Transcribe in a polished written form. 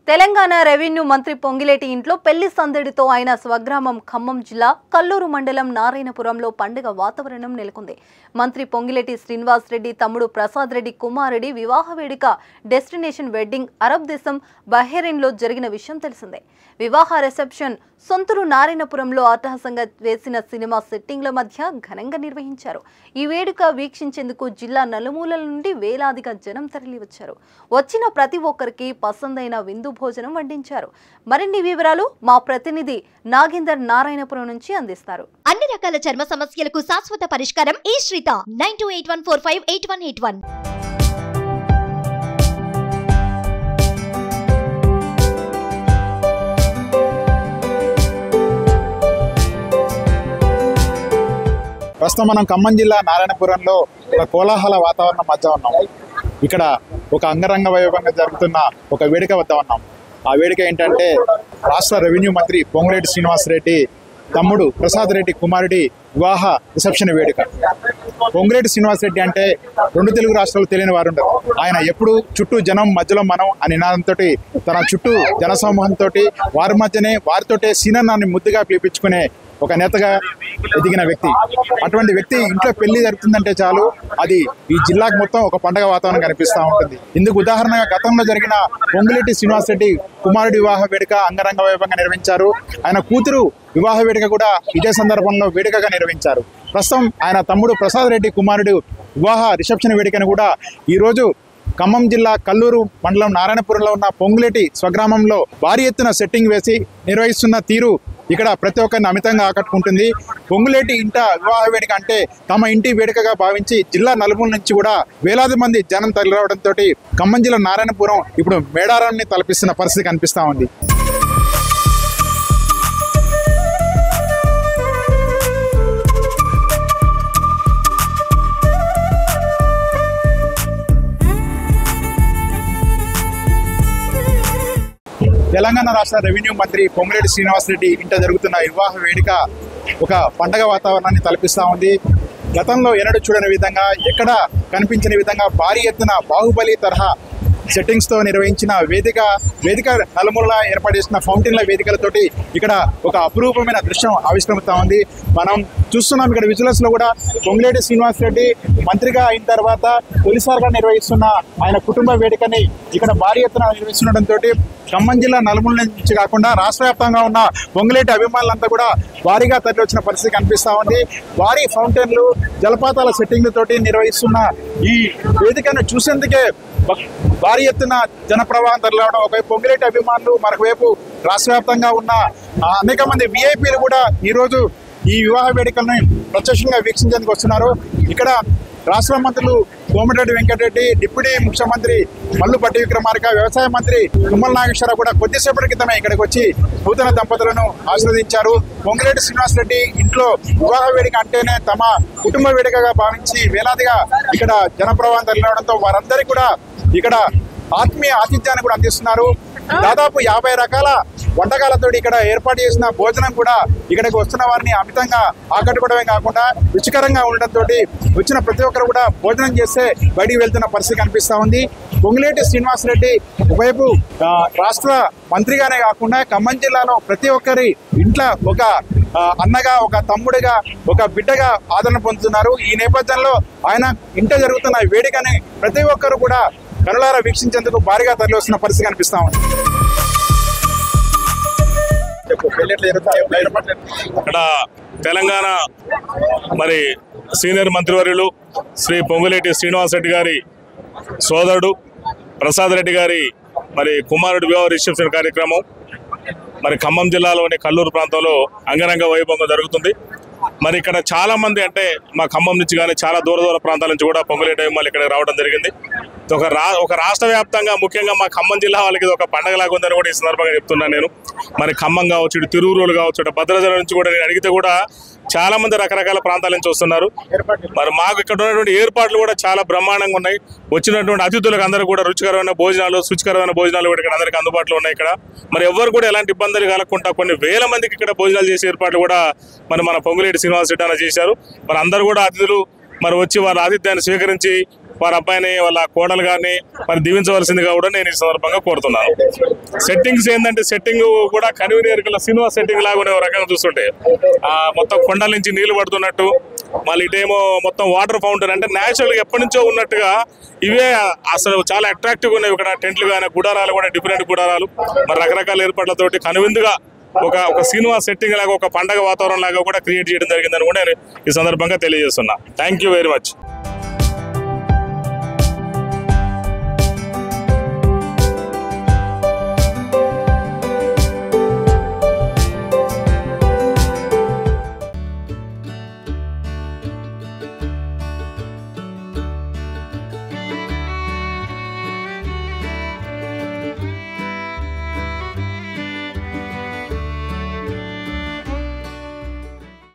Telangana revenue మంత్రి పొంగిలేటి ఇంట్లో పెళ్లి సందడితో ఆయన స్వగ్రామం ఖమ్మం జిల్లా కల్లూరు మండలం నారాయణపురంలో పండుగ వాతావరణం నెలకొంది. మంత్రి పొంగిలేటి శ్రీనివాస్ రెడ్డి తమ్ముడు ప్రసాద్ రెడ్డి కుమారుడి వివాహ వేడుక డెస్టినేషన్ వెడ్డింగ్ అరబ్ దేశం బహ్రెయిన్లో జరిగిన విషయం తెలిసిందే. వివాహ రిసెప్షన్ సొంతూరు నారాయణపురంలో అట్టహాసంగా వేసిన సినిమా సెట్టింగ్ల మధ్య ఘనంగా నిర్వహించారు. ఈ వేడుక వీక్షించేందుకు జిల్లా నలుమూలల నుండి వేలాదిగా జనం తరలివచ్చారు. వచ్చిన ప్రతి ఒక్కరికి పసందైన విందు భోజనం వడ్డించారు. మరిన్ని వివరాలు మా ప్రతినిధి నాగేందర్ నారాయణపురం నుంచి అందిస్తారు. అన్ని రకాల చర్మ సమస్యలకు శాశ్వత పరిష్కారం ఈ శ్రీత 9281458181. ప్రస్తుతం మనం ఖమ్మం జిల్లా నారాయణపురంలో ఒక కోలాహల వాతావరణం మధ్య ఉన్నాం. ఇక్కడ ఒక అంగరంగ వైభవంగా జరుగుతున్న ఒక వేడుక వద్ద ఉన్నాం. ఆ వేడుక ఏంటంటే రాష్ట్ర రెవెన్యూ మంత్రి పొంగిలేటి శ్రీనివాస్ రెడ్డి తమ్ముడు ప్రసాద్ రెడ్డి కుమారుడి వివాహ రిసెప్షన్ వేడుక. పొంగిలేటి శ్రీనివాస్ రెడ్డి అంటే రెండు తెలుగు రాష్ట్రాలు తెలియని వారు ఉండరు. ఆయన ఎప్పుడు చుట్టూ జనం మధ్యలో మనం అని నినాదంతో తన చుట్టూ జనసమూహంతో వారి మధ్యనే వారితోటే సీనన్నాన్ని ముద్దుగా పిలిపించుకునే ఒక నేతగా ఎదిగిన వ్యక్తి. అటువంటి వ్యక్తి ఇంట్లో పెళ్లి జరుగుతుందంటే చాలు అది ఈ జిల్లాకు మొత్తం ఒక పండగ వాతావరణం కనిపిస్తూ ఉంటుంది. ఇందుకు ఉదాహరణగా గతంలో జరిగిన పొంగిలేటి శ్రీనివాస్ రెడ్డి కుమారుడి వివాహ వేడుక అంగరంగ వైభవంగా నిర్వహించారు. ఆయన కూతురు వివాహ వేడుక కూడా ఇదే సందర్భంలో వేడుకగా నిర్వహించారు. ప్రస్తుతం ఆయన తమ్ముడు ప్రసాద్ రెడ్డి కుమారుడు వివాహ రిసెప్షన్ వేడుకను కూడా ఈరోజు ఖమ్మం జిల్లా కల్లూరు మండలం నారాయణపురంలో ఉన్న పొంగిలేటి స్వగ్రామంలో భారీ ఎత్తున సెట్టింగ్ వేసి నిర్వహిస్తున్న తీరు ఇక్కడ ప్రతి ఒక్కరిని అమితంగా ఆకట్టుకుంటుంది. పొంగులేటి ఇంట వివాహ వేడుక అంటే తమ ఇంటి వేడుకగా భావించి జిల్లా నలుమూల నుంచి కూడా వేలాది మంది జనం తరలిరావడంతో ఖమ్మం జిల్లా నారాయణపురం ఇప్పుడు మేడారాన్ని తలపిస్తున్న పరిస్థితి కనిపిస్తూ ఉంది. తెలంగాణ రాష్ట్ర రెవెన్యూ మంత్రి పొంగిలేటి శ్రీనివాస్ రెడ్డి ఇంట జరుగుతున్న వివాహ వేడుక ఒక పండగ వాతావరణాన్ని తలపిస్తూ ఉంది. గతంలో ఎన్నడూ చూడని విధంగా ఎక్కడ కనిపించని విధంగా భారీ ఎత్తున బాహుబలి తరహా సెట్టింగ్స్తో నిర్వహించిన వేదిక నలుమూలలా ఏర్పాటు చేసిన ఫౌంటైన్ల వేదికలతోటి ఇక్కడ ఒక అపురూపమైన దృశ్యం ఆవిష్కరిస్తూ ఉంది. మనం చూస్తున్నాం ఇక్కడ విజువల్స్లో కూడా పొంగిలేటి శ్రీనివాస్ రెడ్డి మంత్రిగా అయిన తర్వాత తొలిసారిగా నిర్వహిస్తున్న ఆయన కుటుంబ వేడుకని ఇక్కడ భారీ ఎత్తున నిర్వహిస్తుండటంతో ఖమ్మం జిల్లా నలుమూల నుంచి కాకుండా రాష్ట్ర వ్యాప్తంగా ఉన్న పొంగిలేటి అభిమానులంతా కూడా భారీగా తరలి వచ్చిన పరిస్థితి కనిపిస్తూ ఉంది. భారీ ఫౌంటైన్లు జలపాతాల సెట్టింగ్లతోటి నిర్వహిస్తున్న ఈ వేదికను చూసేందుకే భారీ ఎత్తున జనప్రవాహం తరలివడం. ఒకవైపు పొంగిలేటి అభిమానులు, మరొకవైపు రాష్ట్ర వ్యాప్తంగా ఉన్న అనేక మంది విఐపీలు కూడా ఈరోజు ఈ వివాహ వేడుకలను ప్రత్యక్షంగా వీక్షించేందుకు వస్తున్నారు. ఇక్కడ రాష్ట్ర మంత్రులు కోమటిరెడ్డి వెంకటరెడ్డి, డిప్యూటీ ముఖ్యమంత్రి మల్లు పట్టి విక్రమార్క, వ్యవసాయ మంత్రి తుమ్మల నాగేశ్వరరావు కూడా కొద్దిసేపటి క్రితమే ఇక్కడికి వచ్చి నూతన దంపతులను ఆశీర్వదించారు. పొంగిలేటి శ్రీనివాస్ రెడ్డి ఇంట్లో వివాహ వేడుక అంటేనే తమ కుటుంబ వేడుకగా భావించి వేలాదిగా ఇక్కడ జనప్రవాహం తరలివడంతో వారందరికీ కూడా ఇక్కడ ఆత్మీయ ఆతిథ్యాన్ని కూడా అందిస్తున్నారు. దాదాపు 50 రకాల వంటకాలతో ఇక్కడ ఏర్పాటు చేసిన భోజనం కూడా ఇక్కడికి వస్తున్న వారిని అమితంగా ఆకట్టుకోవడమే కాకుండా రుచికరంగా ఉండడంతో వచ్చిన ప్రతి ఒక్కరు కూడా భోజనం చేస్తే బయటికి వెళ్తున్న పరిస్థితి కనిపిస్తూ ఉంది. పొంగిలేటి శ్రీనివాస్ రెడ్డి ఒకవైపు రాష్ట్ర మంత్రిగానే కాకుండా ఖమ్మం జిల్లాలో ప్రతి ఒక్కరి ఇంట్లో ఒక అన్నగా, ఒక తమ్ముడిగా, ఒక బిడ్డగా ఆదరణ పొందుతున్నారు. ఈ నేపథ్యంలో ఆయన ఇంట జరుగుతున్న వేడుకని ప్రతి ఒక్కరు కూడా కనులారా వీక్షించేందుకు భారీగా తరలి వస్తున్న పరిస్థితి కనిపిస్తా ఉంది. ఇక్కడ తెలంగాణ మరి సీనియర్ మంత్రివర్యులు శ్రీ పొంగులేటి శ్రీనివాస్ రెడ్డి గారి సోదరుడు ప్రసాద్ రెడ్డి గారి మరి కుమారుడు వివాహ రిసెప్షన్ కార్యక్రమం మరి ఖమ్మం జిల్లాలోని కల్లూరు ప్రాంతంలో అంగరంగ వైభవంగా జరుగుతుంది. మరి ఇక్కడ చాలా మంది అంటే మా ఖమ్మం నుంచి కానీ చాలా దూర ప్రాంతాల నుంచి కూడా పొంగులేటి అభిమానులు ఇక్కడ రావడం జరిగింది. ఒక రాష్ట్ర వ్యాప్తంగా ముఖ్యంగా మా ఖమ్మం జిల్లా వాళ్ళకి ఒక పండగలాగా ఉందని కూడా ఈ సందర్భంగా చెప్తున్నాను నేను. మరి ఖమ్మం కావచ్చు, ఇటు తిరువురులు కావచ్చు, ఇటు భద్రాచలం నుంచి కూడా నేను అడిగితే కూడా చాలా మంది రకరకాల ప్రాంతాల నుంచి వస్తున్నారు. మరి మాకు ఇక్కడ ఉన్నటువంటి ఏర్పాట్లు కూడా చాలా బ్రహ్మాండంగా ఉన్నాయి. వచ్చినటువంటి అతిథులకు అందరూ కూడా రుచికరమైన భోజనాలు, శుచికరమైన భోజనాలు కూడా ఇక్కడ అందరికీ అందుబాటులో ఉన్నాయి. ఇక్కడ మరి ఎవరు కూడా ఎలాంటి ఇబ్బందులు కలగకుండా కొన్ని వేల మందికి ఇక్కడ భోజనాలు చేసే ఏర్పాట్లు కూడా మన పొంగులేటి శ్రీనివాస్ రెడ్డి అన్న చేశారు. మరి అందరూ కూడా అతిథులు మరి వచ్చి వారి ఆతిథ్యాన్ని స్వీకరించి వారి అబ్బాయిని వాళ్ళ కోడలు గారిని మరి దీవించవలసిందిగా కూడా నేను ఈ సందర్భంగా కోరుతున్నాను. సెట్టింగ్స్ ఏంటంటే సెట్టింగ్ కూడా కనివినియర్గల సినిమా సెట్టింగ్ లాగానే ఒక రకంగా చూస్తుంటే మొత్తం కొండల నుంచి నీళ్లు పడుతున్నట్టు, మళ్ళీ ఇటేమో మొత్తం వాటర్ ఫౌంటైన్ అంటే న్యాచురల్గా ఎప్పటి నుంచో ఉన్నట్టుగా ఇవే అసలు చాలా అట్రాక్టివ్గా ఉన్నాయి. ఇక్కడ టెంట్లు కానీ గుడారాలు కూడా డిఫరెంట్ గుడారాలు మరి రకరకాల ఏర్పాట్లతోటి కనువిందుగా ఒక సినిమా సెట్టింగ్ లాగా ఒక పండగ వాతావరణం లాగా కూడా క్రియేట్ చేయడం జరిగిందని కూడా నేను ఈ సందర్భంగా తెలియజేస్తున్నా. Thank you very much.